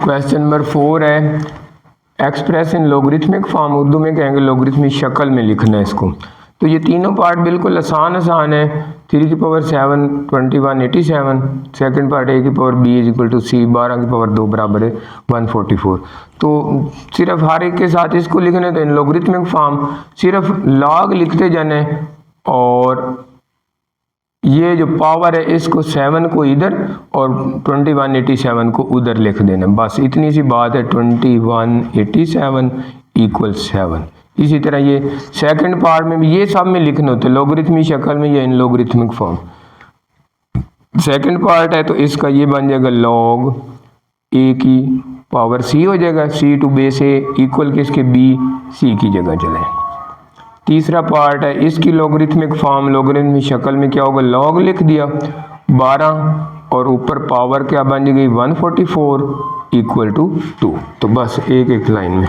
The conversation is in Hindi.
क्वेश्चन नंबर 4 है express in logarithmic form, Urdu में कहेंगे लोगरिथमिक शक्ल में लिखना है इसको। तो ये तीनों पार्ट बिल्कुल आसान है। 3 की पावर 7 2187, सेकंड पार्ट a की power b is equal to c, 12 की पावर 2 बराबर है 144। तो सिर्फ हर एक के साथ इसको लिखने, तो इन लोगरिथमिक फॉर्म सिर्फ लॉग लिखते जाने और ये जो पावर है इसको 7 को इधर और 2187 को उधर लिख देना, बस इतनी सी बात है। 2187 इक्वल 7। इसी तरह ये सेकंड पार्ट में भी ये सब में लिखने होते लोगरिथमिक शक्ल में या in logarithmic form. Second part है तो इसका ये बन जाएगा लॉग a की पावर c हो जाएगा, c to base a equal किसके b, c की जगह चले। तीसरा पार्ट है इसकी लोगरिथमिक फॉर्म, लोगरिथमिक शक्ल में क्या होगा, लॉग लिख दिया 12 और ऊपर पावर क्या बन गई 144 इक्वल टू 2। तो बस एक एक लाइन में